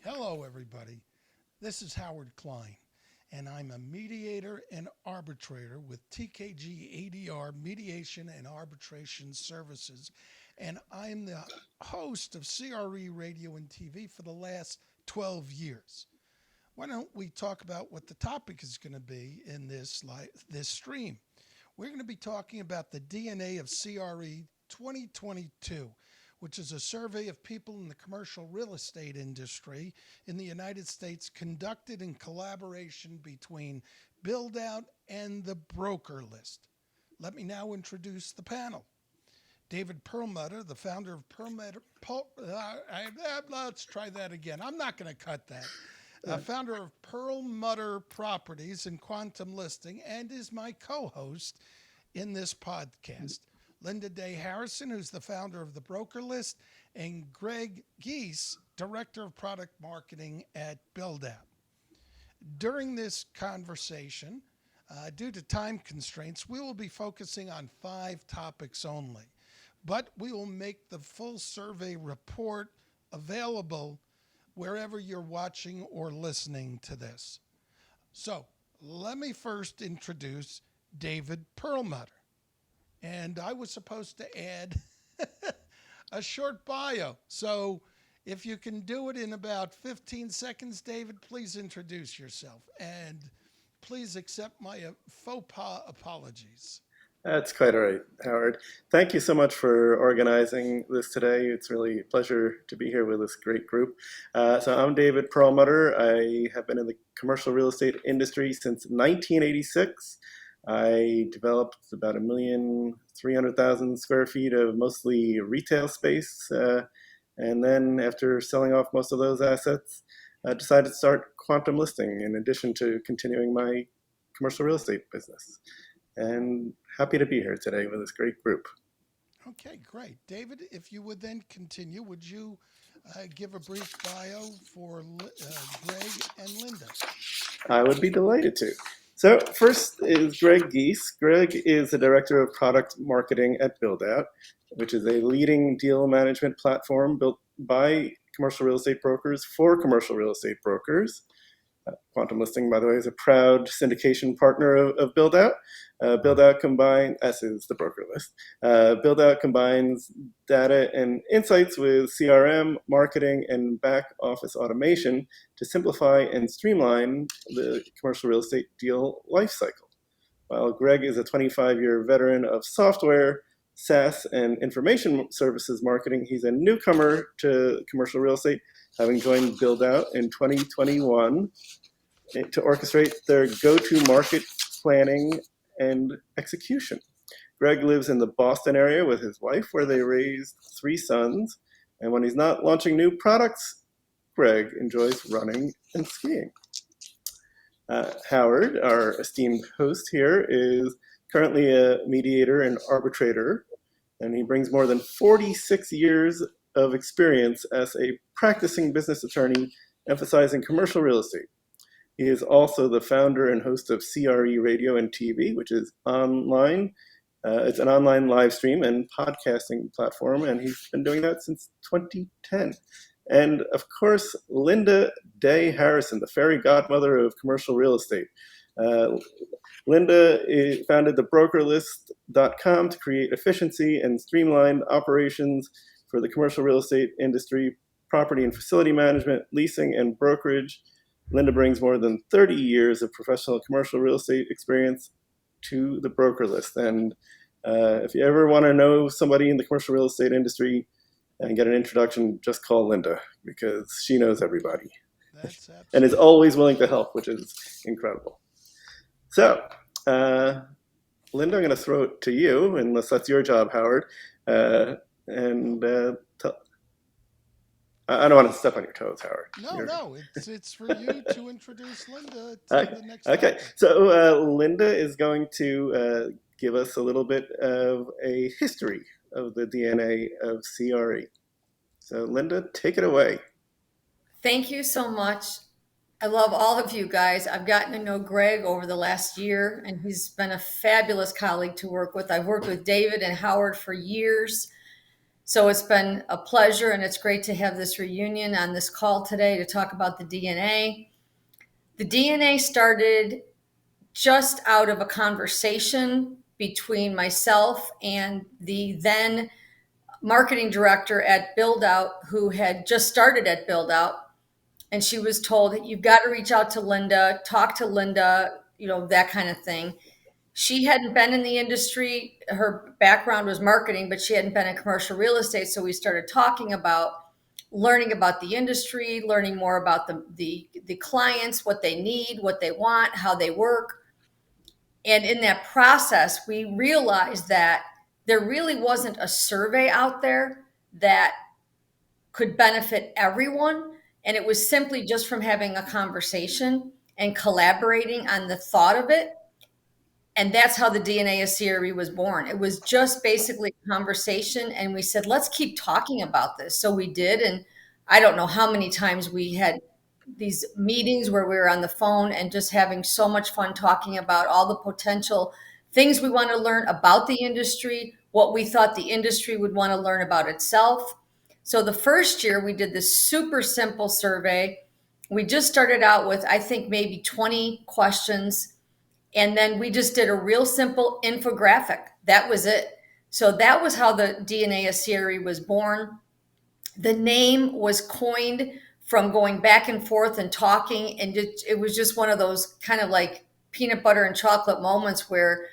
Hello, everybody. This is Howard Klein, and I'm a mediator and arbitrator with TKG ADR Mediation and Arbitration Services, and I'm the host of CRE Radio and TV for the last 12 years. Why don't we talk about what the topic is going to be in this stream? We're going to be talking about the DNA of CRE 2022, which is a survey of people in the commercial real estate industry in the United States conducted in collaboration between Builldout and the broker list. Let me now introduce the panel. David Perlmutter, the founder of Perlmutter. Let's try that again. I'm not going to cut that. Founder of Perlmutter Properties and Quantum Listing, and is my co-host in this podcast. Linda Day Harrison, who's the founder of the Broker List, and Greg Gies, Director of Product Marketing at Builldout. During this conversation, due to time constraints, we will be focusing on 5 topics only, but we will make the full survey report available wherever you're watching or listening to this. So let me first introduce David Perlmutter. And I was supposed to add a short bio. So if you can do it in about 15 seconds, David, please introduce yourself. And please accept my faux pas apologies. That's quite all right, Howard. Thank you so much for organizing this today. It's really a pleasure to be here with this great group. So I'm David Perlmutter. I have been in the commercial real estate industry since 1986. I developed about 1,300,000 square feet of mostly retail space. And then after selling off most of those assets, I decided to start quantum listing in addition to continuing my commercial real estate business. And happy to be here today with this great group. Okay, great. David, if you would then continue, would you give a brief bio for Greg and Linda? I would be delighted to. So first is Greg Gies. Greg is the Director of Product Marketing at Builldout, which is a leading deal management platform built by commercial real estate brokers for commercial real estate brokers. Quantum Listing, by the way, is a proud syndication partner of Builldout. Builldout combines, as is the broker list, Builldout combines data and insights with CRM, marketing, and back office automation to simplify and streamline the commercial real estate deal lifecycle. While Greg is a 25-year veteran of software, SaaS, and information services marketing, he's a newcomer to commercial real estate, having joined Builldout in 2021 to orchestrate their go-to-market planning and execution. Greg lives in the Boston area with his wife, where they raised 3 sons. And when he's not launching new products, Greg enjoys running and skiing. Howard, our esteemed host here, is currently a mediator and arbitrator, and he brings more than 46 years of experience as a practicing business attorney, emphasizing commercial real estate. He is also the founder and host of CRE Radio and TV, which is online. It's an online live stream and podcasting platform, and he's been doing that since 2010. And of course, Linda Day Harrison, the fairy godmother of commercial real estate. Linda founded the brokerlist.com to create efficiency and streamlined operations for the commercial real estate industry, property and facility management, leasing, and brokerage. Linda brings more than 30 years of professional commercial real estate experience to the broker list. And if you ever want to know somebody in the commercial real estate industry and get an introduction, just call Linda, because she knows everybody. And is always willing to help, which is incredible. So, Linda, I'm going to throw it to you, unless that's your job, Howard. I don't want to step on your toes, Howard. No, it's for you to introduce Linda to the next topic. So Linda is going to give us a little bit of a history of the DNA of CRE. So Linda, take it away. Thank you so much. I love all of you guys. I've gotten to know Greg over the last year, and he's been a fabulous colleague to work with. I've worked with David and Howard for years. So it's been a pleasure, and it's great to have this reunion on this call today to talk about the DNA. The DNA started just out of a conversation between myself and the then marketing director at Builldout, who had just started at Builldout. And she was told, you've got to reach out to Linda, talk to Linda, that kind of thing. She hadn't been in the industry. Her background was marketing, but she hadn't been in commercial real estate. So we started talking about learning about the industry, learning more about the clients, what they need, what they want, how they work. And in that process, we realized that there really wasn't a survey out there that could benefit everyone. And it was simply just from having a conversation and collaborating on the thought of it. And that's how the DNA of CRE was born. It was just basically a conversation. And we said, let's keep talking about this. So we did. And I don't know how many times we had these meetings where we were on the phone and just having so much fun talking about all the potential things we want to learn about the industry, what we thought the industry would want to learn about itself. So the first year we did this super simple survey. We just started out with, I think, maybe 20 questions. And then we just did a real simple infographic. That was it. So that was how the DNA of CRE was born. The name was coined from going back and forth and talking. And it was just one of those kind of like peanut butter and chocolate moments where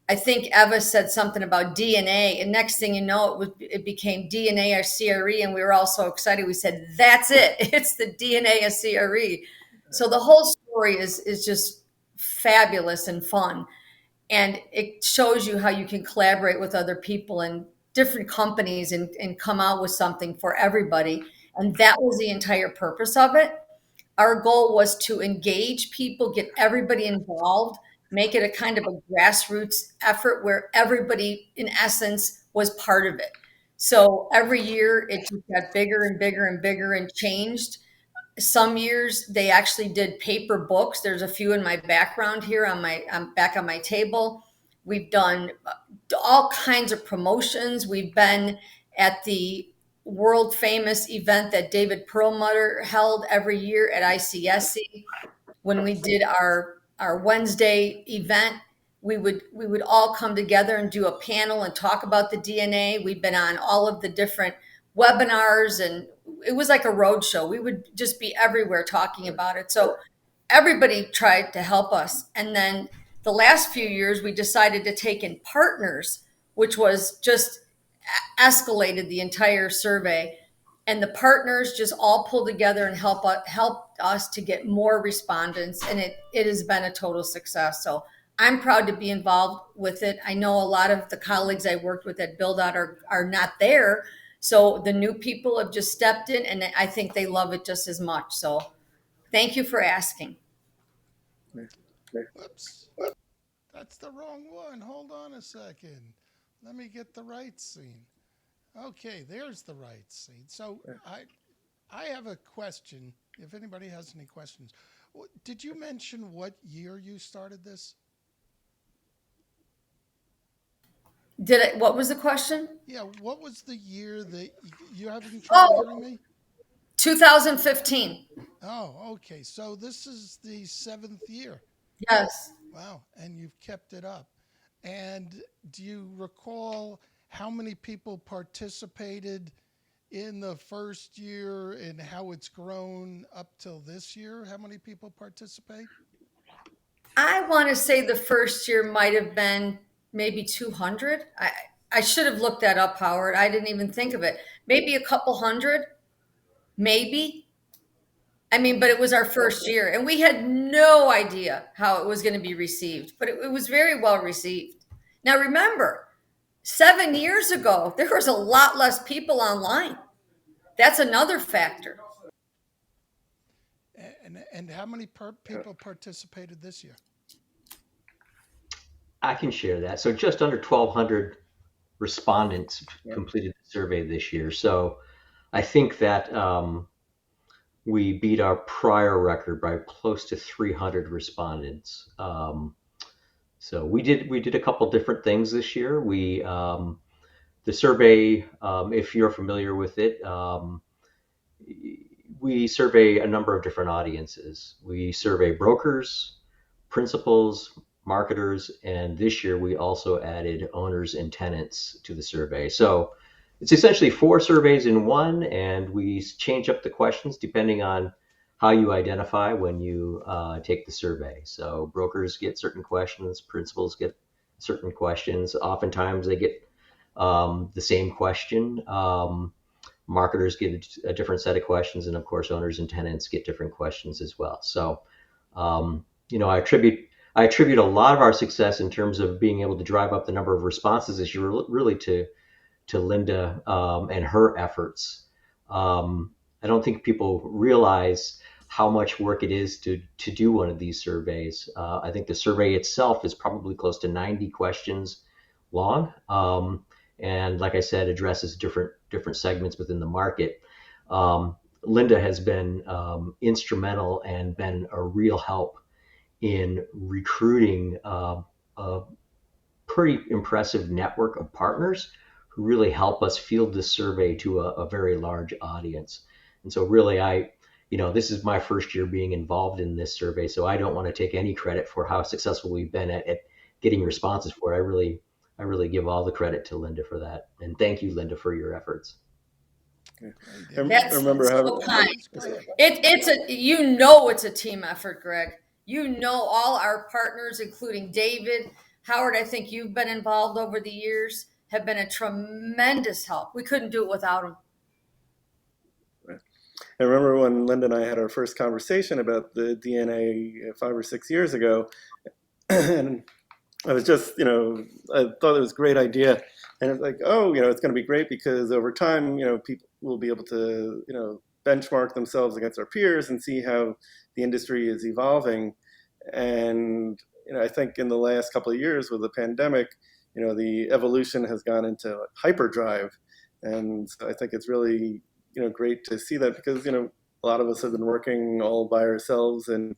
I think Eva said something about DNA. And next thing you know, it became DNA of CRE. And we were all so excited. We said, that's it. It's the DNA of CRE. So the whole story is just fabulous and fun. And it shows you how you can collaborate with other people and different companies and come out with something for everybody. And that was the entire purpose of it. Our goal was to engage people, get everybody involved, make it a kind of a grassroots effort where everybody, in essence, was part of it. So every year it just got bigger and bigger and bigger and changed. Some years they actually did paper books. There's a few in my background here I'm back on my table. We've done all kinds of promotions. We've been at the world famous event that David Perlmutter held every year at ICSC. When we did our Wednesday event, we would all come together and do a panel and talk about the DNA. We've been on all of the different webinars, and it was like a road show. We would just be everywhere talking about it. So everybody tried to help us. And then the last few years, we decided to take in partners, which was just escalated the entire survey. And the partners just all pulled together and helped us to get more respondents. And it has been a total success. So I'm proud to be involved with it. I know a lot of the colleagues I worked with at Builldout are not there. So the new people have just stepped in, and I think they love it just as much. So thank you for asking. Whoops. That's the wrong one. Hold on a second. Let me get the right scene. Okay, there's the right scene. So I have a question. If anybody has any questions, did you mention what year you started this? What was the question? Yeah, what was the year that you having trouble hearing me? 2015. Oh, okay. So this is the 7th year. Yes. Wow, and you've kept it up. And do you recall how many people participated in the first year and how it's grown up till this year? How many people participate? I want to say the first year might have been maybe 200. I should have looked that up, Howard. I didn't even think of it. Maybe a couple hundred, maybe. I mean, but it was our first year, and we had no idea how it was going to be received, but it was very well received. Now, remember, 7 years ago, there was a lot less people online. That's another factor. And how many people participated this year? I can share that. So just under 1,200 respondents completed the survey this year. So I think that we beat our prior record by close to 300 respondents. So we did a couple different things this year. We the survey, if you're familiar with it, we survey a number of different audiences. We survey brokers, principals, marketers, and this year we also added owners and tenants to the survey. So it's essentially 4 surveys in one, and we change up the questions depending on how you identify when you take the survey. So brokers get certain questions, principals get certain questions. Oftentimes they get the same question. Marketers get a different set of questions, and of course, owners and tenants get different questions as well. So, I attribute a lot of our success in terms of being able to drive up the number of responses this year really to Linda and her efforts. I don't think people realize how much work it is to do one of these surveys. I think the survey itself is probably close to 90 questions long. And like I said, addresses different segments within the market. Linda has been instrumental and been a real help in recruiting a pretty impressive network of partners who really help us field this survey to a very large audience. And so really, this is my first year being involved in this survey, so I don't want to take any credit for how successful we've been at getting responses for it. I really give all the credit to Linda for that. And thank you, Linda, for your efforts. That's remember so how kind. It's a team effort, Greg. All our partners, including David, Howard, I think you've been involved over the years, have been a tremendous help. We couldn't do it without them. I remember when Linda and I had our first conversation about the DNA 5 or 6 years ago, and I was just, I thought it was a great idea. And it's like, it's going to be great because over time, people will be able to, benchmark themselves against our peers and see how the industry is evolving. And, I think in the last couple of years with the pandemic, the evolution has gone into hyperdrive. And so I think it's really, great to see that because, a lot of us have been working all by ourselves in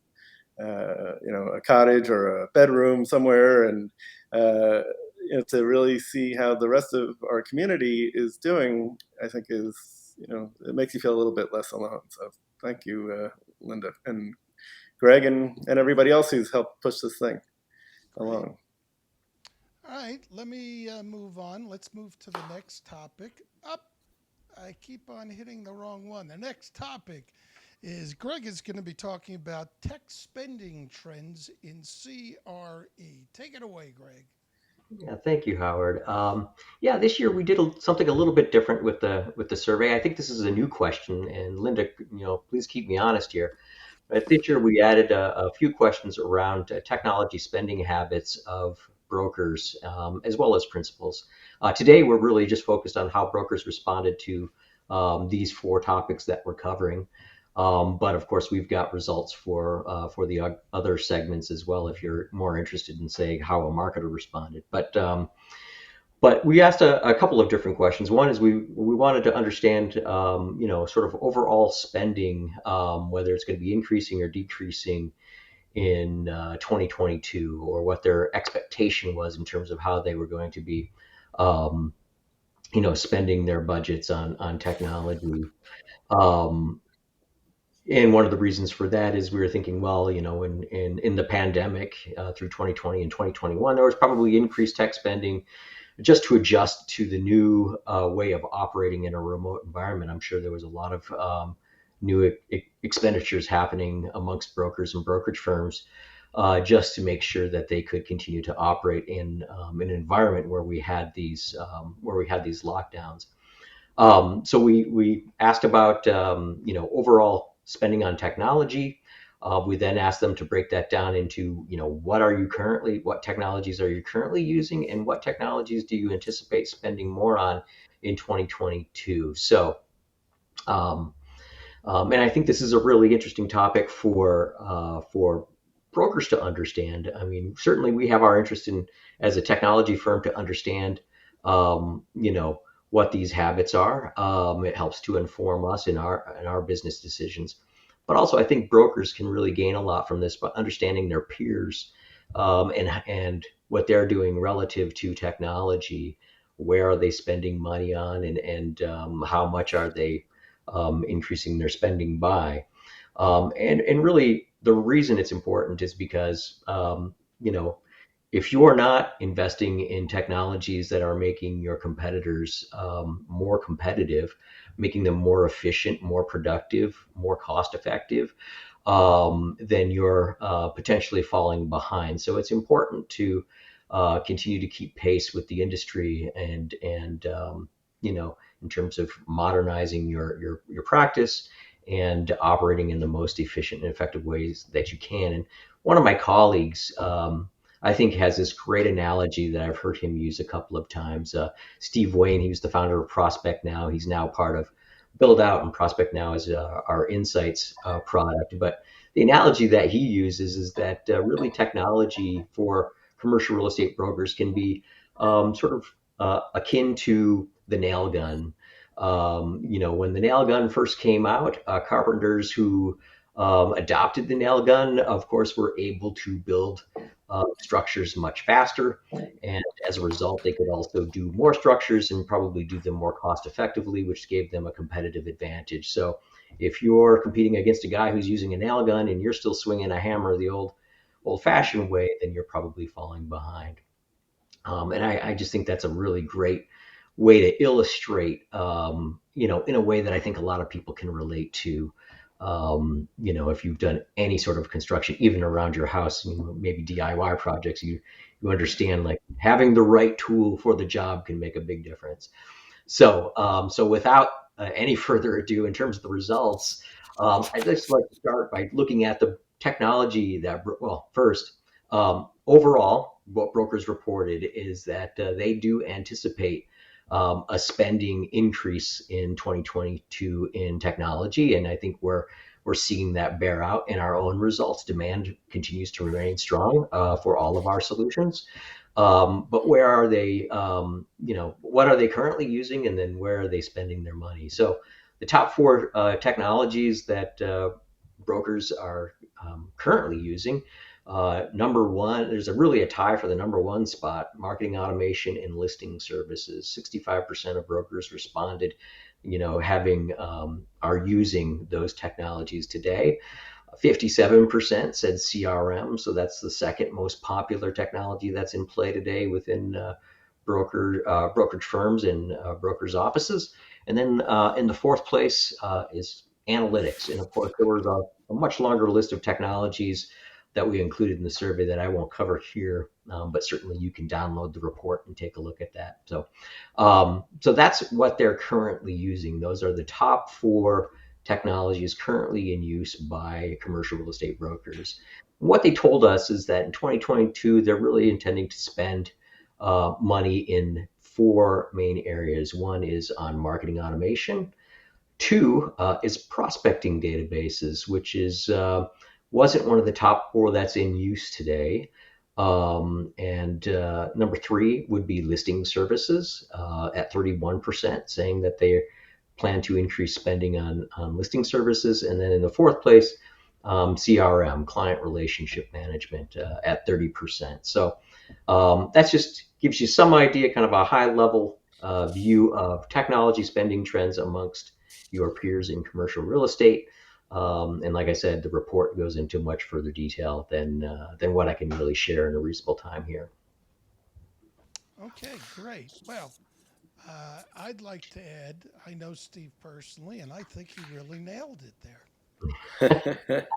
a cottage or a bedroom somewhere, and to really see how the rest of our community is doing, I think is, it makes you feel a little bit less alone. So thank you, Linda and Greg and everybody else who's helped push this thing along. All right, let me move on. Let's move to the next topic. I keep on hitting the wrong one. The next topic is Greg is going to be talking about tech spending trends in CRE. Take it away, Greg. Yeah, thank you, Howard. This year we did something a little bit different with the survey. I think this is a new question, and Linda, please keep me honest here. But this year we added a few questions around technology spending habits of brokers as well as principals. Today we're really just focused on how brokers responded to these 4 topics that we're covering. But of course, we've got results for the other segments as well, if you're more interested in saying how a marketer responded. But we asked a couple of different questions. One is we wanted to understand, sort of overall spending, whether it's going to be increasing or decreasing in 2022, or what their expectation was in terms of how they were going to be, spending their budgets on technology. And one of the reasons for that is we were thinking, well, in the pandemic through 2020 and 2021, there was probably increased tech spending just to adjust to the new way of operating in a remote environment. I'm sure there was a lot of new expenditures happening amongst brokers and brokerage firms just to make sure that they could continue to operate in an environment where we had these lockdowns. So we asked about overall spending on technology. We then asked them to break that down into what technologies are you currently using, and what technologies do you anticipate spending more on in 2022. So and I think this is a really interesting topic for brokers to understand. I mean, certainly we have our interest in, as a technology firm, to understand what these habits are. It helps to inform us in our business decisions. But also, I think brokers can really gain a lot from this by understanding their peers and what they're doing relative to technology, where are they spending money on, and how much are they increasing their spending by. And really, the reason it's important is because, you know, if you are not investing in technologies that are making your competitors more competitive, making them more efficient, more productive, more cost effective, then you're potentially falling behind. So it's important to continue to keep pace with the industry, and you know, in terms of modernizing your practice and operating in the most efficient and effective ways that you can. And one of my colleagues, I think, has this great analogy that I've heard him use a couple of times. Steve Wayne, he was the founder of Prospect Now. He's now part of Builldout, and Prospect Now is our Insights product. But the analogy that he uses is that really technology for commercial real estate brokers can be sort of akin to the nail gun. You know, when the nail gun first came out, carpenters who adopted the nail gun, of course, were able to build structures much faster. And as a result, they could also do more structures and probably do them more cost effectively, which gave them a competitive advantage. So if you're competing against a guy who's using a nail gun and you're still swinging a hammer the old fashioned way, then you're probably falling behind. And I just think that's a really great way to illustrate, you know, in a way that I think a lot of people can relate to. You know, if you've done any sort of construction, even around your house, you know, maybe DIY projects, you understand, like, having the right tool for the job can make a big difference. So without any further ado, in terms of the results, I'd just like to start by looking at the technology that, well, first, overall, what brokers reported is that they do anticipate a spending increase in 2022 in technology, and I think we're seeing that bear out in our own results. Demand continues to remain strong for all of our solutions. But where are they? You know, what are they currently using, and then where are they spending their money? So the top four technologies that brokers are currently using. Number one, there's really a tie for the number one spot: marketing automation and listing services. 65% of brokers responded, you know, are using those technologies today. 57% said CRM, so that's the second most popular technology that's in play today within brokerage firms and brokers' offices. And then in the fourth place is analytics. And of course, there was a much longer list of technologies that we included in the survey that I won't cover here, but certainly you can download the report and take a look at that. So that's what they're currently using. Those are the top four technologies currently in use by commercial real estate brokers. What they told us is that in 2022, they're really intending to spend money in four main areas. One is on marketing automation. Two is prospecting databases, which is wasn't one of the top four that's in use today. And number three would be listing services at 31%, saying that they plan to increase spending on listing services. And then in the fourth place, CRM, client relationship management, at 30%. So that just gives you some idea, kind of a high level view of technology spending trends amongst your peers in commercial real estate. And like I said, the report goes into much further detail than what I can really share in a reasonable time here. Okay, great. Well, I'd like to add, I know Steve personally, and I think he really nailed it there.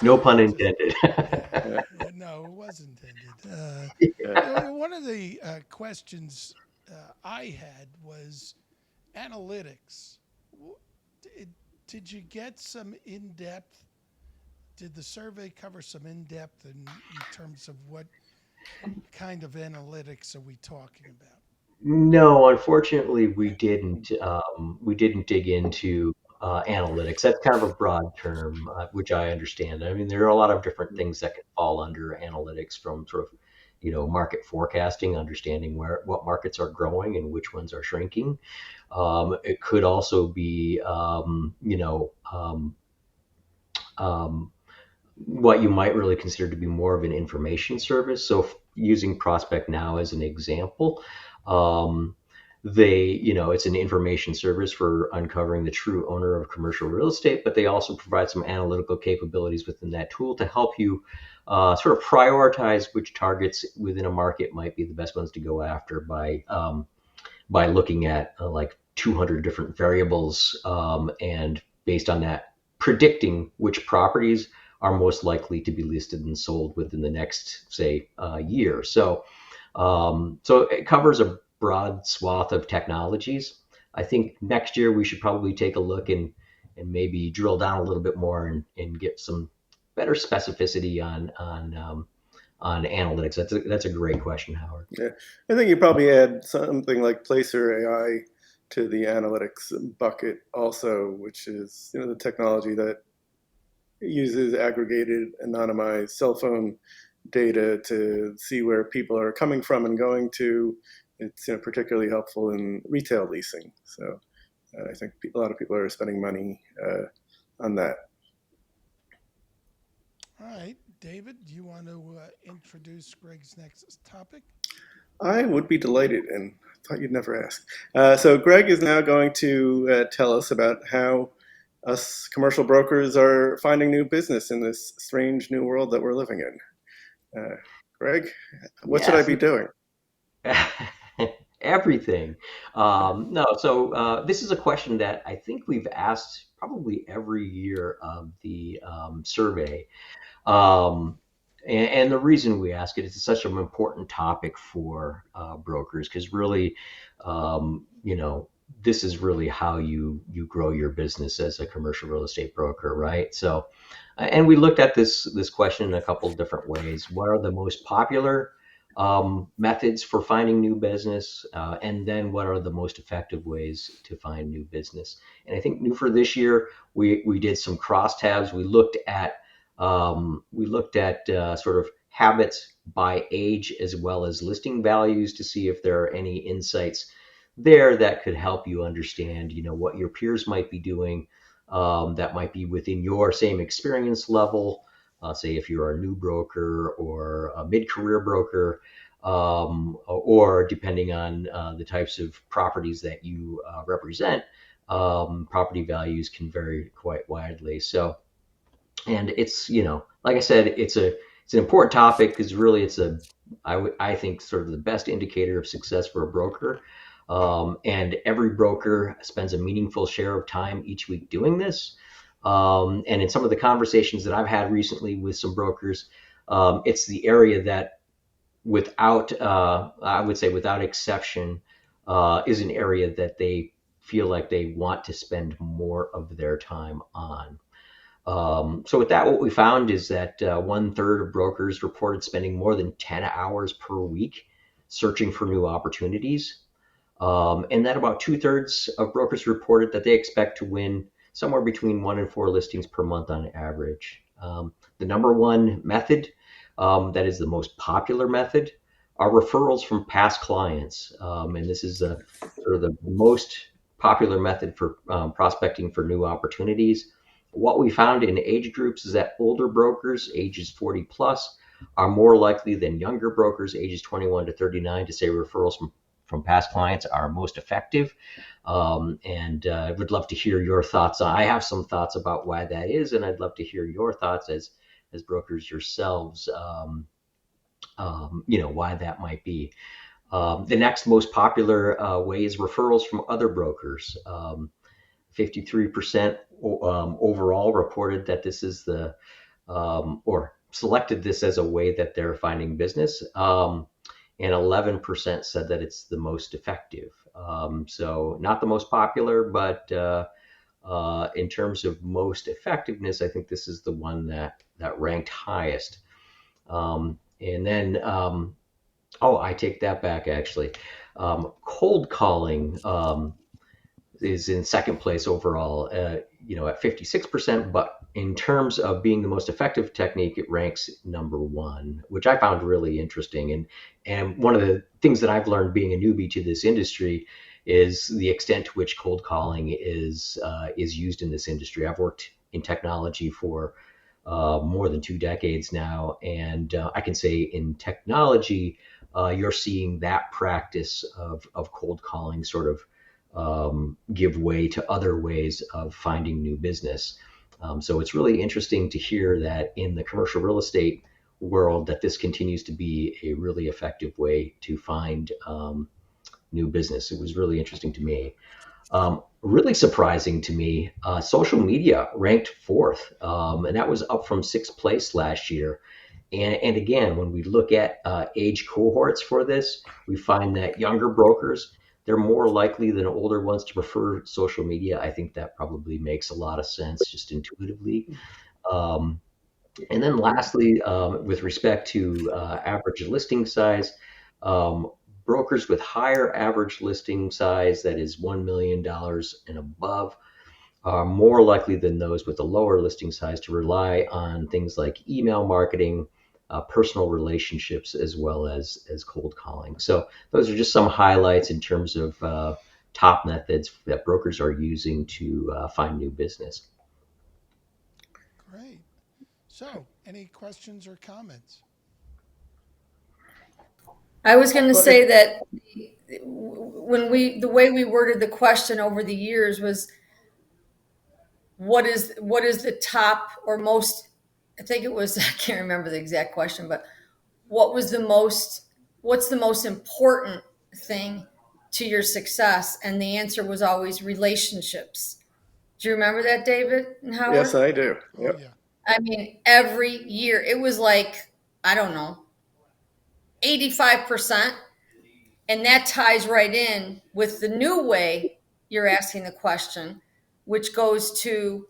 No pun intended. No, it was intended. Yeah. One of the questions I had was analytics. Did you get some in-depth? Did the survey cover some in-depth in terms of what kind of analytics are we talking about? No, unfortunately, we didn't. We didn't dig into analytics. That's kind of a broad term, which I understand. I mean, there are a lot of different things that can fall under analytics, from sort of, you know, market forecasting, understanding what markets are growing and which ones are shrinking. It could also be, you know, what you might really consider to be more of an information service. So using Prospect Now as an example, Um, it's an information service for uncovering the true owner of commercial real estate, but they also provide some analytical capabilities within that tool to help you sort of prioritize which targets within a market might be the best ones to go after by looking at like 200 different variables, and based on that, predicting which properties are most likely to be listed and sold within the next, say, year. So it covers a broad swath of technologies. I think next year we should probably take a look and maybe drill down a little bit more and get some better specificity on analytics. That's a great question, Howard. Yeah, I think you probably add something like Placer AI to the analytics bucket also, which is the technology that uses aggregated, anonymized cell phone data to see where people are coming from and going to. It's particularly helpful in retail leasing. So I think a lot of people are spending money on that. All right, David, do you want to introduce Greg's next topic? I would be delighted, and I thought you'd never ask. So Greg is now going to tell us about how us commercial brokers are finding new business in this strange new world that we're living in. Greg, what should I be doing? Everything. No, so this is a question that I think we've asked probably every year of the survey. And the reason we ask it is it's such an important topic for brokers, because really, this is really how you grow your business as a commercial real estate broker, right? So, and we looked at this question in a couple of different ways. What are the most popular methods for finding new business, and then what are the most effective ways to find new business? And I think new for this year, we did some crosstabs. We looked at sort of habits by age as well as listing values to see if there are any insights there that could help you understand, what your peers might be doing, that might be within your same experience level. Say if you're a new broker or a mid-career broker, or depending on the types of properties that you represent, property values can vary quite widely. So, and it's, like I said, it's an important topic because really I think sort of the best indicator of success for a broker. And every broker spends a meaningful share of time each week doing this. And in some of the conversations that I've had recently with some brokers, it's the area that I would say without exception, is an area that they feel like they want to spend more of their time on. So with that, what we found is that 1/3 of brokers reported spending more than 10 hours per week searching for new opportunities. And that about 2/3 of brokers reported that they expect to win somewhere between 1 and 4 listings per month on average. The number one method, that is the most popular method, are referrals from past clients. And this is sort of the most popular method for prospecting for new opportunities. What we found in age groups is that older brokers, ages 40 plus, are more likely than younger brokers, ages 21 to 39, to say referrals from past clients are most effective. And I would love to hear your thoughts. I have some thoughts about why that is, and I'd love to hear your thoughts as brokers yourselves, why that might be. The next most popular way is referrals from other brokers. 53% overall reported that this is or selected this as a way that they're finding business. And 11% said that it's the most effective. So not the most popular, but in terms of most effectiveness, I think this is the one that ranked highest. And then, I take that back actually. Cold calling is in second place overall, at 56%, but in terms of being the most effective technique, it ranks number one, which I found really interesting. And one of the things that I've learned being a newbie to this industry is the extent to which cold calling is used in this industry. I've worked in technology for more than 2 decades now, and I can say in technology, you're seeing that practice of cold calling sort of give way to other ways of finding new business. So it's really interesting to hear that in the commercial real estate world that this continues to be a really effective way to find new business. It was really interesting to me. Really surprising to me, social media ranked fourth, and that was up from sixth place last year. And again, when we look at age cohorts for this, we find that younger brokers, they're more likely than older ones to prefer social media. I think that probably makes a lot of sense just intuitively. Um, and then lastly, with respect to average listing size, um, brokers with higher average listing size, that is $1 million and above, are more likely than those with a lower listing size to rely on things like email marketing, personal relationships, as well as cold calling. So those are just some highlights in terms of top methods that brokers are using to find new business. Great. So, any questions or comments? I was going to Well, say that the way we worded the question over the years was, what is the top or most, I think it was, I can't remember the exact question, but what's the most important thing to your success? And the answer was always relationships. Do you remember that, David and yes, Howard? I do. Oh, Yep. yeah. I mean, every year it was like, I don't know, 85%. And that ties right in with the new way you're asking the question, which goes to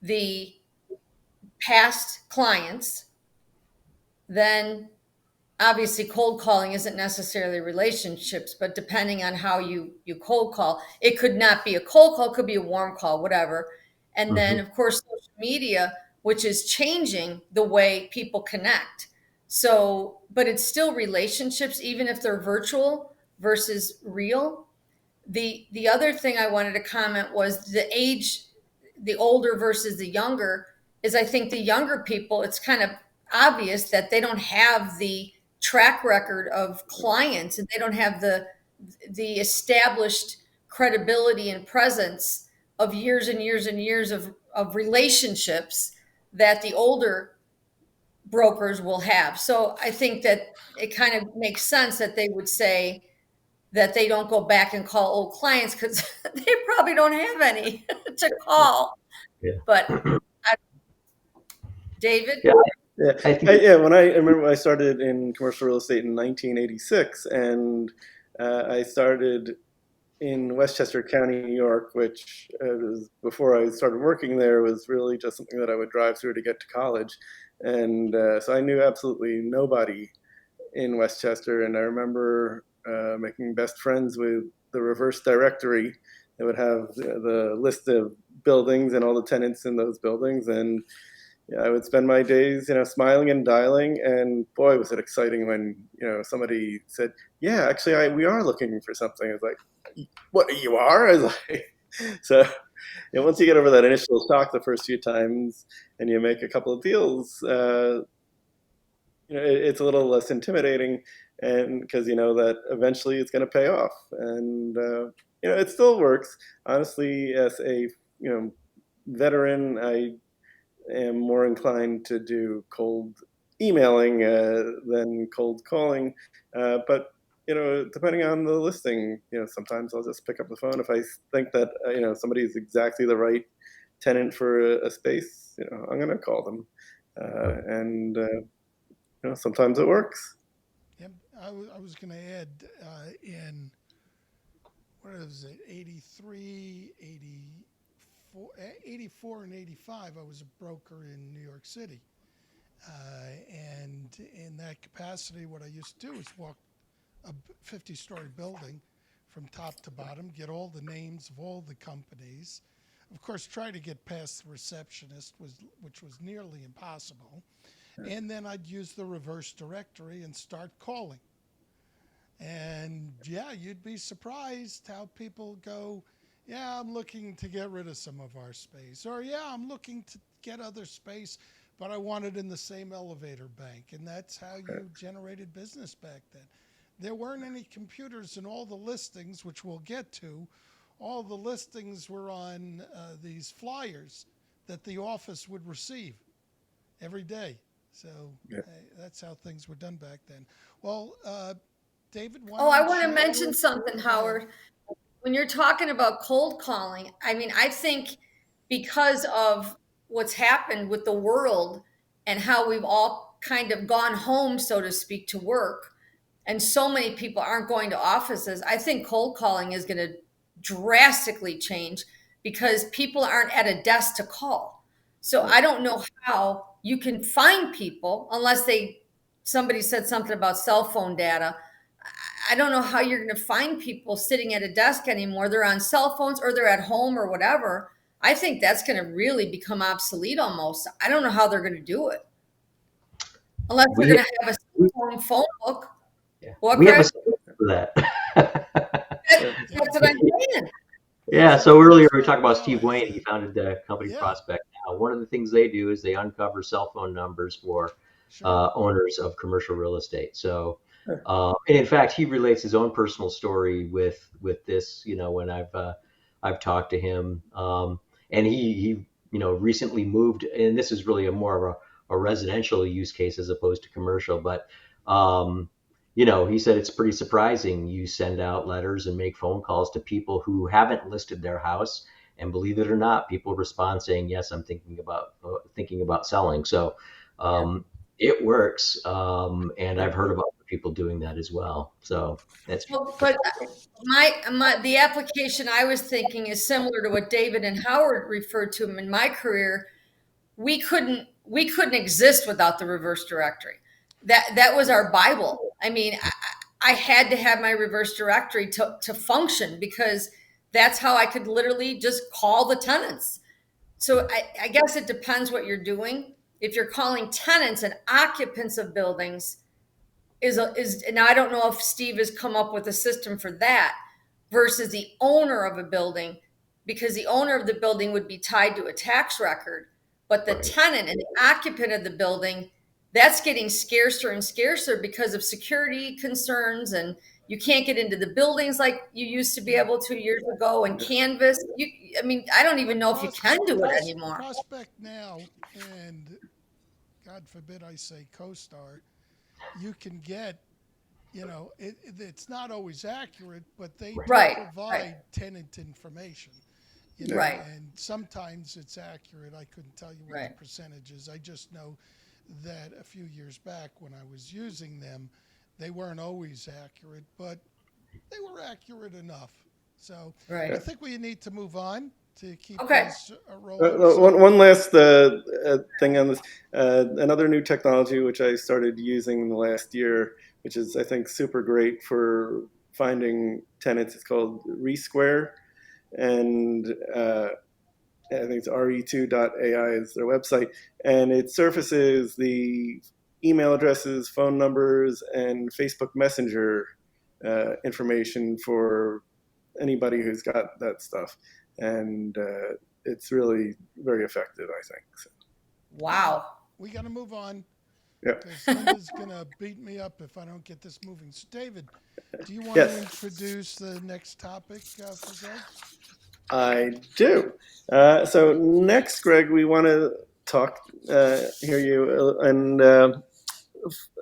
the past clients. Then obviously cold calling isn't necessarily relationships, but depending on how you cold call, it could not be a cold call, it could be a warm call, whatever. And then Mhm. of course social media, which is changing the way people connect. So, but it's still relationships, even if they're virtual versus real. The other thing I wanted to comment was the age, the older versus the younger, is I think the younger people, it's kind of obvious that they don't have the track record of clients, and they don't have the established credibility and presence of years and years and years of relationships that the older brokers will have. So I think that it kind of makes sense that they would say that they don't go back and call old clients, because they probably don't have any to call. Yeah. But David? Yeah, Yeah, I think. yeah. When I remember, I started in commercial real estate in 1986, and I started in Westchester County, New York, which was before I started working there, was really just something that I would drive through to get to college, and so I knew absolutely nobody in Westchester. And I remember making best friends with the reverse directory that would have the list of buildings and all the tenants in those buildings. And yeah, I would spend my days, smiling and dialing. And boy, was it exciting when, somebody said, "Yeah, actually, we are looking for something." I was like, "What, you are?" I was like, so once you get over that initial shock the first few times and you make a couple of deals, it's a little less intimidating, and because you know that eventually it's going to pay off. And it still works. Honestly, as a veteran, I am more inclined to do cold emailing than cold calling. But depending on the listing, sometimes I'll just pick up the phone if I think that somebody's exactly the right tenant for a space. I'm going to call them, and sometimes it works. Yep. I was going to add in, what is it, 83, 84, 84 and 85, I was a broker in New York City. And in that capacity, what I used to do is walk a 50-story building from top to bottom, get all the names of all the companies. Of course, try to get past the receptionist, which was nearly impossible. And then I'd use the reverse directory and start calling. And yeah, you'd be surprised how people go, "Yeah, I'm looking to get rid of some of our space," or "Yeah, I'm looking to get other space, but I want it in the same elevator bank." And that's how you generated business back then. there weren't any computers in all the listings, which we'll get to. All the listings were on these flyers that the office would receive every day. So that's how things were done back then. Well, David, why Oh, I don't want to you? mention something, Howard. When you're talking about cold calling, I mean, I think because of what's happened with the world and how we've all kind of gone home, so to speak, to work, and so many people aren't going to offices, I think cold calling is going to drastically change because people aren't at a desk to call. So I don't know how you can find people unless somebody said something about cell phone data. I don't know how you're going to find people sitting at a desk anymore. They're on cell phones or they're at home or whatever. I think that's going to really become obsolete almost. I don't know how they're going to do it unless they're We going to have a phone book. yeah, What, we have a Craig? system for that. That's what I'm saying. Yeah. That's So what earlier most we talked people about Steve realize Wayne. He founded the company yeah, Prospect. Now, one of the things they do is they uncover cell phone numbers for sure. owners of commercial real estate. So, and in fact, he relates his own personal story with this. You know, when I've talked to him, and he recently moved, and this is really a more of a residential use case as opposed to commercial, but. He said it's pretty surprising. You send out letters and make phone calls to people who haven't listed their house, and believe it or not, people respond saying, "Yes, I'm thinking about selling." So it works, and I've heard about people doing that as well. So that's Well, but the application I was thinking is similar to what David and Howard referred to in my career. We couldn't exist without the reverse directory. That was our Bible. I mean, I had to have my reverse directory to function because that's how I could literally just call the tenants. So I guess it depends what you're doing. If you're calling tenants and occupants of buildings, is now I don't know if Steve has come up with a system for that versus the owner of a building, because the owner of the building would be tied to a tax record, but the right. tenant and the occupant of the building, that's getting scarcer and scarcer because of security concerns, and you can't get into the buildings like you used to be able to years ago and canvas. I mean, I don't even know if you can do it anymore. Prospect now, and God forbid I say co-star, you can get, it's not always accurate, but they do Right, provide tenant information. Right. And sometimes it's accurate. I couldn't tell you what the Right. percentage is. I just know that a few years back when I was using them, they weren't always accurate, but they were accurate enough. So Right. I think we need to move on to keep Okay. this rolling. One last thing on this. Another new technology which I started using in the last year, which is I think super great for finding tenants. It's called Resquare, and I think it's re2.ai is their website, and it surfaces the email addresses, phone numbers, and Facebook Messenger information for anybody who's got that stuff, and it's really very effective, I think. So. Wow. We got to move on Yeah. because Linda's going to beat me up if I don't get this moving. So, David, do you want Yes. to introduce the next topic for Greg? I do. So next, Greg, we want to hear you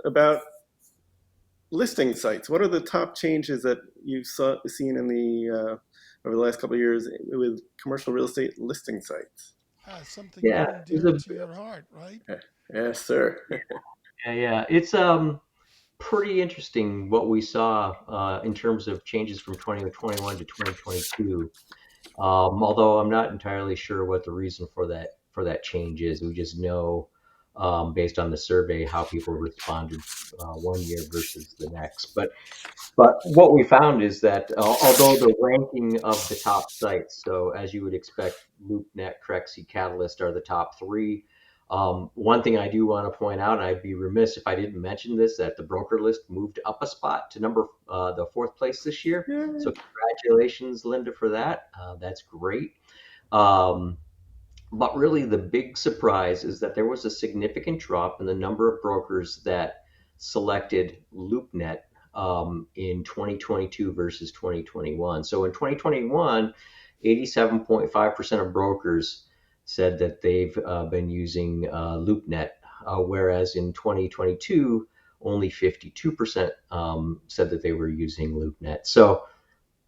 about listing sites. What are the top changes that you've seen in the over the last couple of years with commercial real estate listing sites? Something Yeah, near and dear to your heart, right? Yes, sir. yeah. It's pretty interesting what we saw in terms of changes from 2021 to 2022. Although I'm not entirely sure what the reason for that change is. We just know based on the survey how people responded one year versus the next. But what we found is that although the ranking of the top sites, so as you would expect, LoopNet, Crexi, Catalyst are the top three. One thing I do want to point out, and I'd be remiss if I didn't mention this, that the broker list moved up a spot to the fourth place this year. So congratulations, Linda, for that. That's great. But really, the big surprise is that there was a significant drop in the number of brokers that selected LoopNet in 2022 versus 2021. So in 2021, 87.5% of brokers said that they've been using LoopNet, whereas in 2022, only 52% said that they were using LoopNet. So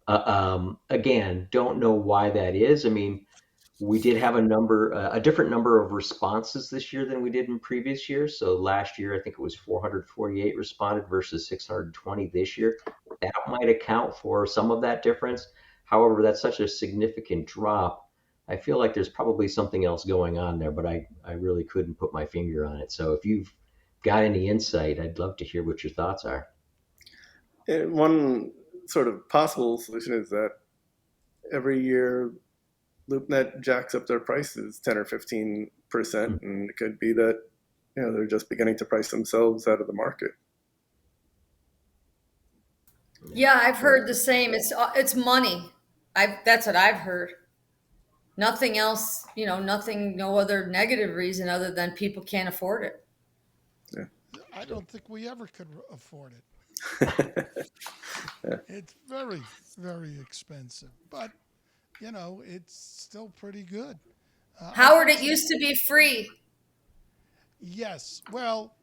again, don't know why that is. I mean, we did have a different number of responses this year than we did in previous years. So last year, I think it was 448 responded versus 620 this year. That might account for some of that difference. However, that's such a significant drop. I feel like there's probably something else going on there, but I really couldn't put my finger on it. So if you've got any insight, I'd love to hear what your thoughts are. One sort of possible solution is that every year LoopNet jacks up their prices 10 or 15%, and it could be that they're just beginning to price themselves out of the market. Yeah, I've heard the same. It's money. That's what I've heard. Nothing else, nothing, no other negative reason other than people can't afford it. Yeah. I don't think we ever could afford it. Yeah. It's very, very expensive, but it's still pretty good. Howard, it used to be free. Yes. Well,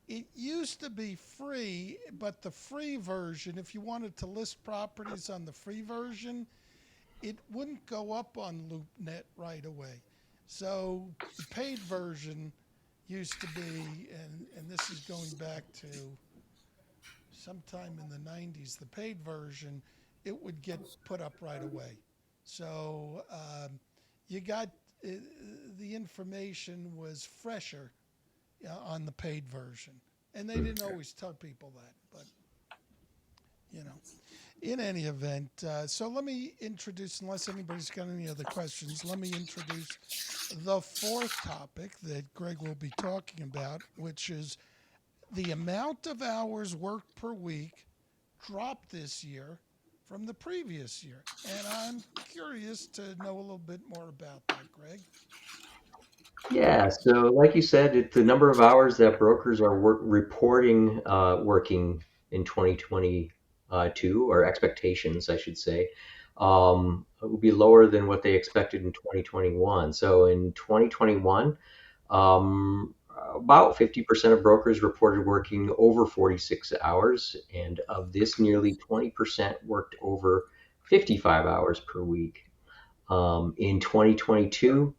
it used to be free, but the free version, if you wanted to list properties on the free version, it wouldn't go up on LoopNet right away. So the paid version used to be, and this is going back to sometime in the 90s, the paid version, it would get put up right away. So you got the information was fresher on the paid version. And they didn't always tell people that, but in any event, so let me introduce, unless anybody's got any other questions, let me introduce the fourth topic that Greg will be talking about, which is the amount of hours worked per week dropped this year from the previous year. And I'm curious to know a little bit more about that, Greg. Yeah, so like you said, the number of hours that brokers are reporting working in 2022, or expectations, I should say, will be lower than what they expected in 2021. So in 2021, about 50% of brokers reported working over 46 hours, and of this, nearly 20% worked over 55 hours per week. In 2022,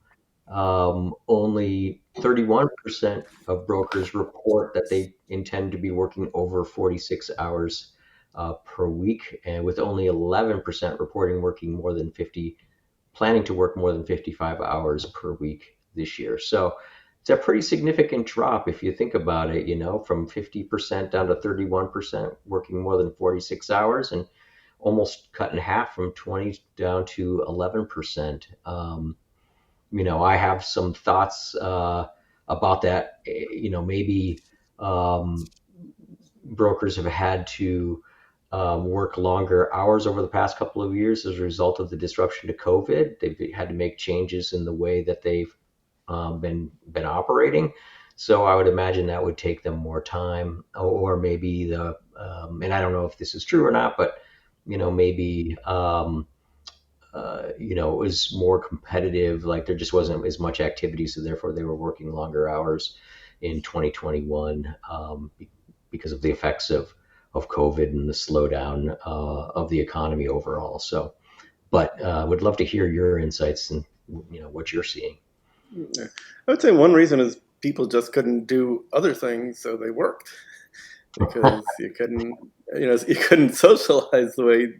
only 31% of brokers report that they intend to be working over 46 hours per week, and with only 11% reporting planning to work more than 55 hours per week this year. So it's a pretty significant drop if you think about it, from 50% down to 31% working more than 46 hours, and almost cut in half from 20 down to 11%. I have some thoughts about that. Maybe brokers have had to work longer hours over the past couple of years as a result of the disruption to COVID. They've had to make changes in the way that they've been operating. So I would imagine that would take them more time, or maybe and I don't know if this is true or not, but maybe it was more competitive. Like there just wasn't as much activity, so therefore they were working longer hours in 2021 because of the effects of COVID and the slowdown of the economy overall. So, but would love to hear your insights and what you're seeing. I would say one reason is people just couldn't do other things, so they worked because you couldn't socialize the way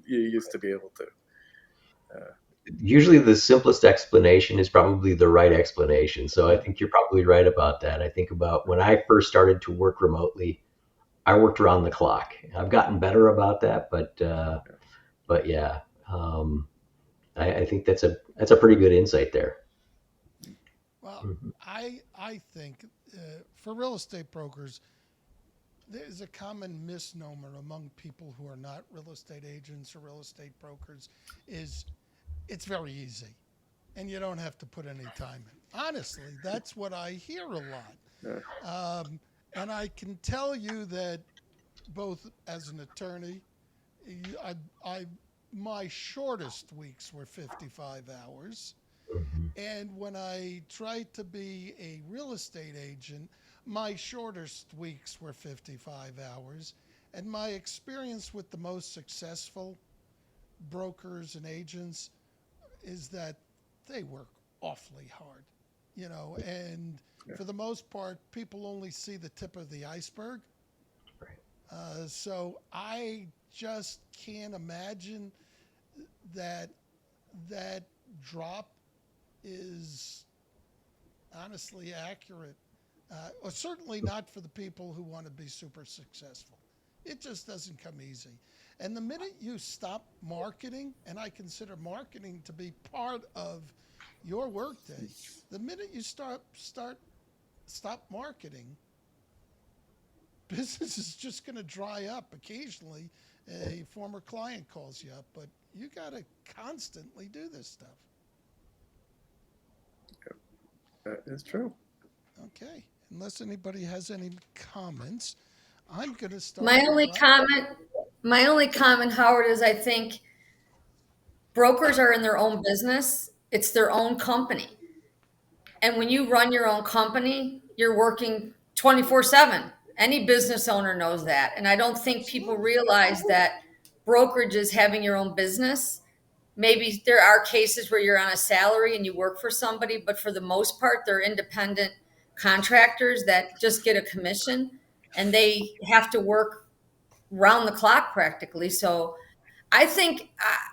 you used to be able to. Usually the simplest explanation is probably the right explanation. So I think you're probably right about that. I think about when I first started to work remotely, I worked around the clock. I've gotten better about that, but yeah, I think that's a pretty good insight there. Well, I think for real estate brokers, there's a common misnomer among people who are not real estate agents or real estate brokers is it's very easy and you don't have to put any time in. Honestly, that's what I hear a lot. And I can tell you that both as an attorney, I, I my shortest weeks were 55 hours. Mhm. And when I tried to be a real estate agent, my shortest weeks were 55 hours. And my experience with the most successful brokers and agents is that they work awfully hard, and Yeah. for the most part, people only see the tip of the iceberg. Right. So I just can't imagine that that drop is honestly accurate, or certainly not for the people who want to be super successful. It just doesn't come easy. And the minute you stop marketing, and I consider marketing to be part of your workday, the minute you stop marketing, business is just going to dry up. Occasionally, a former client calls you up, but you got to constantly do this stuff. That is true. Okay. Unless anybody has any comments, I'm going to start. My only comment, my only comment, Howard, is I think brokers are in their own business. It's their own company. And when you run your own company, you're working 24/7. Any business owner knows that. And I don't think people Absolutely. realize that brokerage is having your own business. Maybe there are cases where you're on a salary and you work for somebody, but for the most part, they're independent contractors that just get a commission and they have to work round the clock practically. So I think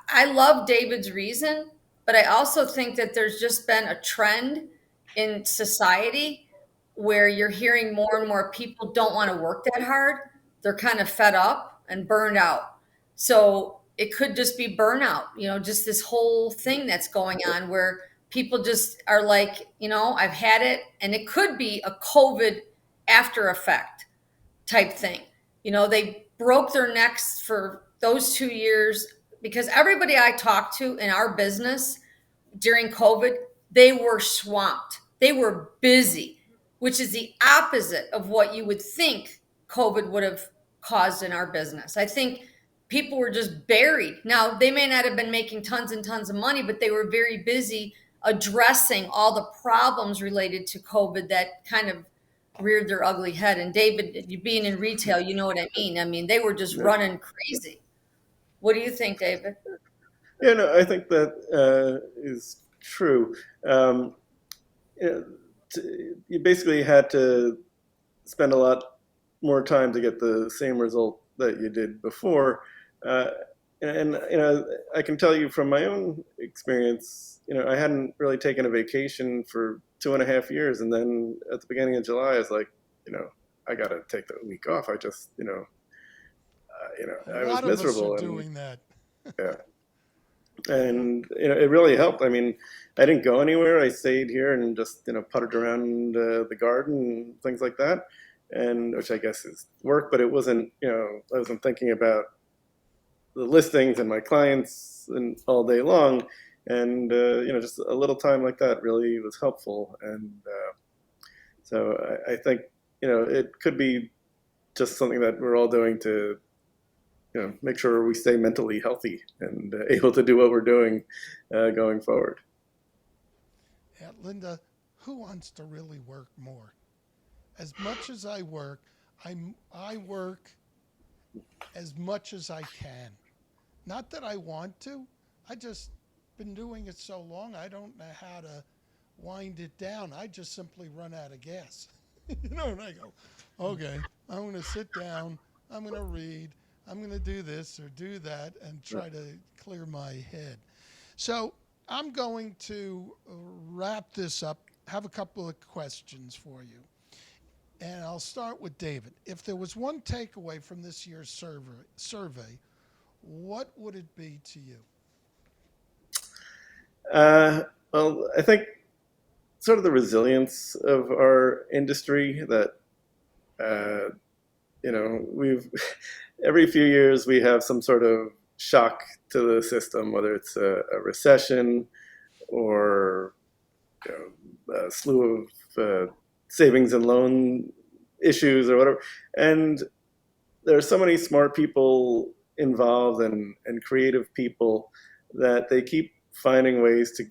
I love David's reason, but I also think that there's just been a trend in society where you're hearing more and more people don't want to work that hard. They're kind of fed up and burned out. So it could just be burnout, just this whole thing that's going on where people just are like, I've had it. And it could be a COVID after effect type thing. They broke their necks for those 2 years because everybody I talked to in our business during COVID, they were swamped. They were busy, which is the opposite of what you would think COVID would have caused in our business. I think people were just buried. Now, they may not have been making tons and tons of money, but they were very busy addressing all the problems related to COVID that kind of reared their ugly head. And David, you being in retail, you know what I mean. I mean, they were just Yeah. running crazy. What do you think, David? Yeah, no, I think that is true. Um, you, you basically had to spend a lot more time to get the same result that you did before. Uh, and I can tell you from my own experience, I hadn't really taken a vacation for 2.5 years, and then at the beginning of July, I was like, I got to take the week off. I just, A I was lot of us are miserable, and doing that. yeah, and it really helped. I mean, I didn't go anywhere. I stayed here and just puttered around the garden and things like that, and which I guess is work, but it wasn't. I wasn't thinking about the listings and my clients and all day long, and just a little time like that really was helpful. And so I think it could be just something that we're all doing to make sure we stay mentally healthy and able to do what we're doing going forward. Yeah, Linda, who wants to really work more? As much as I work, I work as much as I can. Not that I want to. I just been doing it so long, I don't know how to wind it down. I just simply run out of gas. And I go, okay, I'm going to sit down, I'm going to read, I'm going to do this or do that and try to clear my head. So I'm going to wrap this up, have a couple of questions for you. And I'll start with David. If there was one takeaway from this year's survey, what would it be to you? Well, I think sort of the resilience of our industry that, we've every few years we have some sort of shock to the system, whether it's a recession or a slew of savings and loan issues or whatever. And there are so many smart people involved and creative people that they keep finding ways to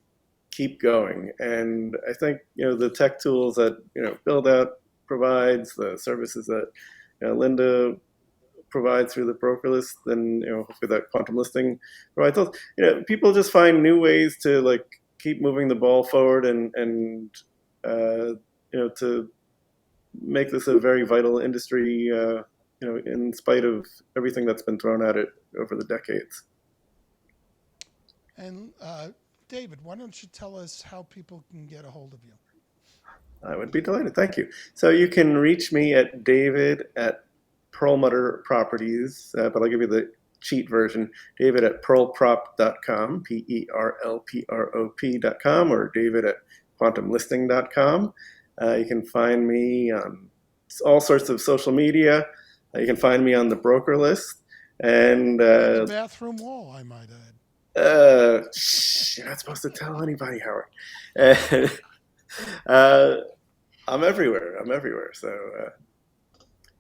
keep going. And I think, the tech tools that, Builldout provides, the services that, Linda provides through the broker list, and, hopefully that quantum listing provides those, people just find new ways to like keep moving the ball forward and to make this a very vital industry, in spite of everything that's been thrown at it over the decades. And David, why don't you tell us how people can get a hold of you? I would be delighted. Thank you. So you can reach me at David at Perlmutter Properties, but I'll give you the cheat version. David at pearlprop.com, PERLPROP.com, or David at quantumlisting.com. You can find me on all sorts of social media. You can find me on the broker list. And the bathroom wall, I might add. You're not supposed to tell anybody, Howard. I'm everywhere. So,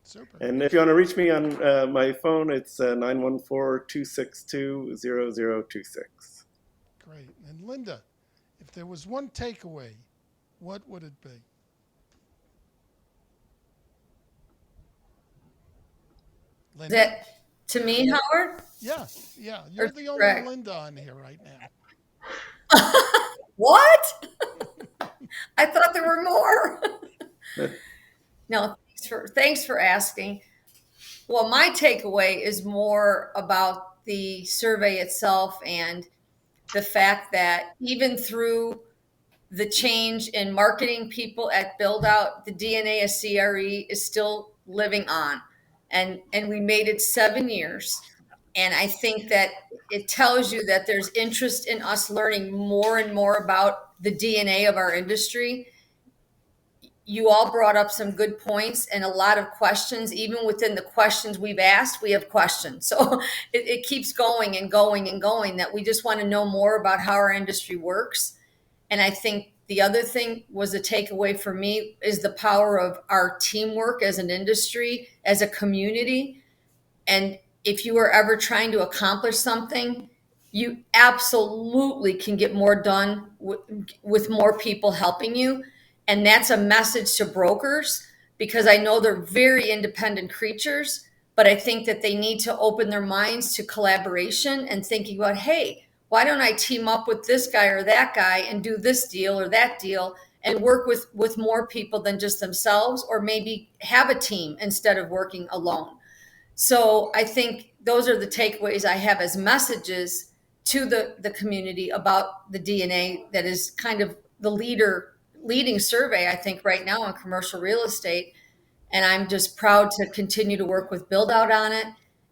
super. And if you want to reach me on my phone, it's 914-262-0026. Great. And Linda, if there was one takeaway, what would it be? Linda? That to me, Howard? Yeah. You're the only Greg? Linda on here right now. What? I thought there were more. No, thanks for asking. Well, my takeaway is more about the survey itself and the fact that even through the change in marketing people at Builldout, the DNA of CRE is still living on. And we made it 7 years. And I think that it tells you that there's interest in us learning more and more about the DNA of our industry. You all brought up some good points and a lot of questions. Even within the questions we've asked, we have questions. So it keeps going and going and going, that we just want to know more about how our industry works. And I think the other thing was a takeaway for me is the power of our teamwork as an industry, as a community. And if you are ever trying to accomplish something, you absolutely can get more done with more people helping you. And that's a message to brokers, because I know they're very independent creatures, but I think that they need to open their minds to collaboration and thinking about, hey, why don't I team up with this guy or that guy and do this deal or that deal and work with more people than just themselves, or maybe have a team instead of working alone. So I think those are the takeaways I have as messages to the community about the DNA that is kind of the leading survey, I think, right now in commercial real estate. And I'm just proud to continue to work with Builldout on it.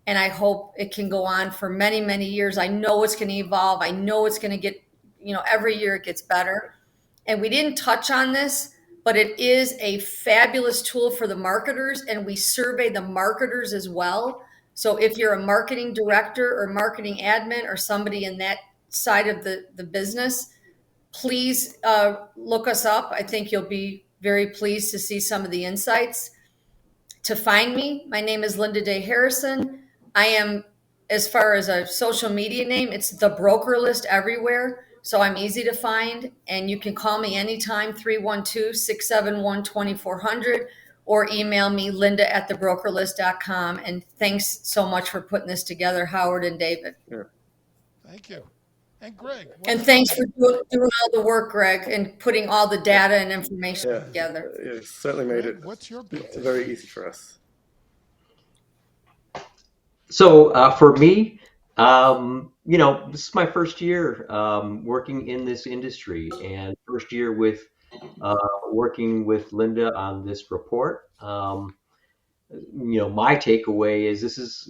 And I hope it can go on for many, many years. I know it's going to evolve. I know it's going to get, every year it gets better. And we didn't touch on this, but it is a fabulous tool for the marketers, and we survey the marketers as well. So if you're a marketing director or marketing admin or somebody in that side of the business, please look us up. I think you'll be very pleased to see some of the insights. To find me, my name is Linda Day Harrison. I am, as far as a social media name, it's the broker list everywhere. So I'm easy to find, and you can call me anytime, 312-671-2400, or email me, linda@thebrokerlist.com. And thanks so much for putting this together, Howard and David. Sure. Thank you. And Greg. And thanks for doing all the work, Greg, and putting all the data and information together. It certainly made Greg, what's your big takeaway? Very easy for us. So for me, this is my first year working in this industry, and first year with working with Linda on this report. My takeaway is this is,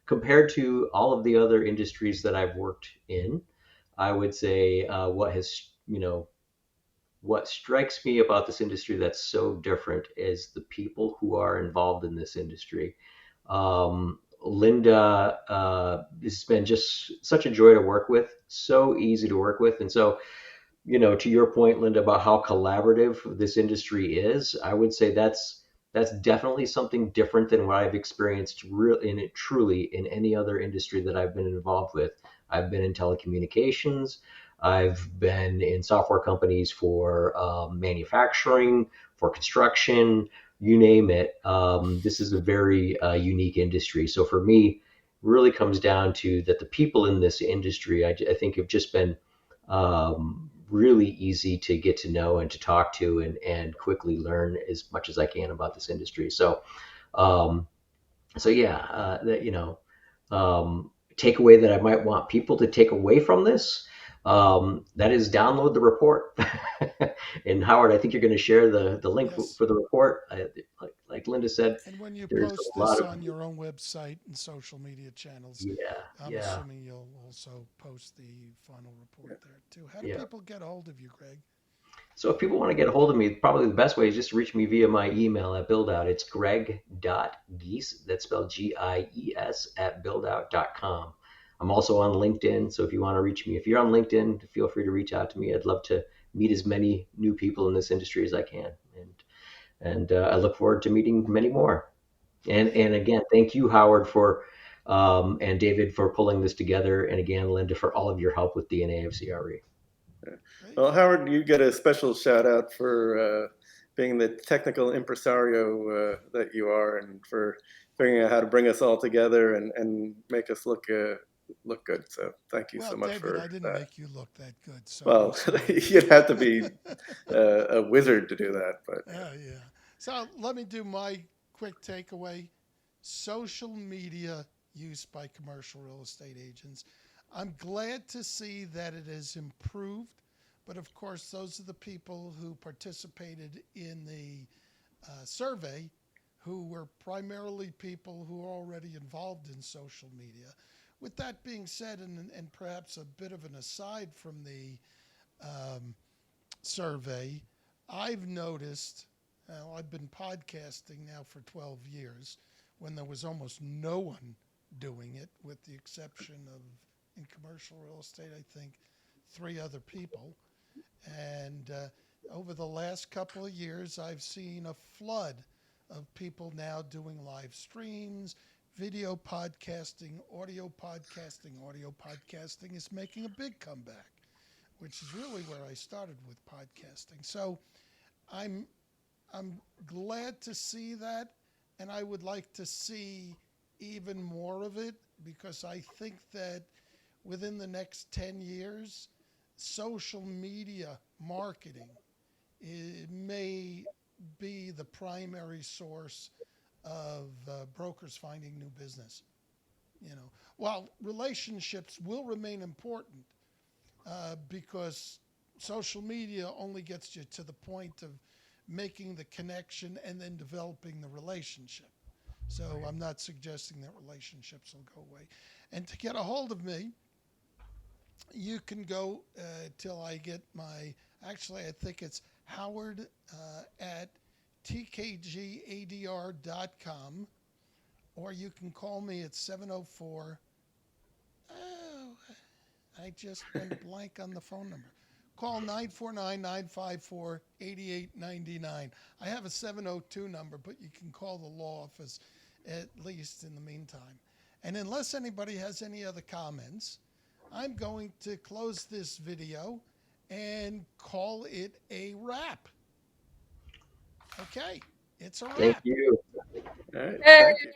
compared to all of the other industries that I've worked in, I would say what strikes me about this industry that's so different is the people who are involved in this industry. Linda, it's been just such a joy to work with, so easy to work with. And so, to your point, Linda, about how collaborative this industry is, I would say that's That's definitely something different than what I've experienced truly in any other industry that I've been involved with. I've been in telecommunications. I've been in software companies for manufacturing, for construction, you name it. This is a very unique industry. So for me, really comes down to that the people in this industry, I think, have just been really easy to get to know and to talk to, and quickly learn as much as I can about this industry. Um, so yeah, takeaway that I might want people to take away from this, that is download the report. And Howard, I think you're going to share the link Yes. for the report. Like Linda said, And when you there's post a lot this of, on your own website and social media channels, yeah, I'm yeah, assuming you'll also post the final report there too. How do yeah. people get a hold of you, Greg? So if people want to get a hold of me, probably the best way is just to reach me via my email at Builldout. It's greg.gies, that's spelled Gies, at builldout.com. I'm also on LinkedIn, so if you want to reach me, if you're on LinkedIn, feel free to reach out to me. I'd love to meet as many new people in this industry as I can. And I look forward to meeting many more. And again, thank you, Howard, for and David for pulling this together. And again, Linda, for all of your help with DNA of CRE. Great. Well, Howard, you get a special shout out for being the technical impresario that you are, and for figuring out how to bring us all together and make us look good. So thank you Well, so much David, for I didn't that. make you look that good, so I'm Well, sorry. you'd have to be a wizard to do that, but Yeah. So let me do my quick takeaway. Social media use by commercial real estate agents. I'm glad to see that it has improved, but of course, those are the people who participated in the survey who were primarily people who are already involved in social media. With that being said, and perhaps a bit of an aside from the um, survey, I've noticed, I've been podcasting now for 12 years when there was almost no one doing it, with the exception of, in commercial real estate, I think 3 other people. And over the last couple of years, I've seen a flood of people now doing live streams, video podcasting, audio podcasting. Audio podcasting is making a big comeback, which is really where I started with podcasting. So I'm I'm glad to see that, and I would like to see even more of it, because I think that within the next 10 years, social media marketing may be the primary source of brokers finding new business. While relationships will remain important, because social media only gets you to the point of making the connection and then developing the relationship. So I'm not suggesting that relationships will go away. And to get a hold of me, you can go till I get my, actually, I think it's Howard at tkgadr.com, or you can call me at 704. Oh, I just went blank on the phone number. Call 949-954-8899. I have a 702 number, but you can call the law office at least in the meantime. And unless anybody has any other comments, I'm going to close this video and call it a wrap. Okay, it's a Thank wrap. you. all right, Hey. thank you.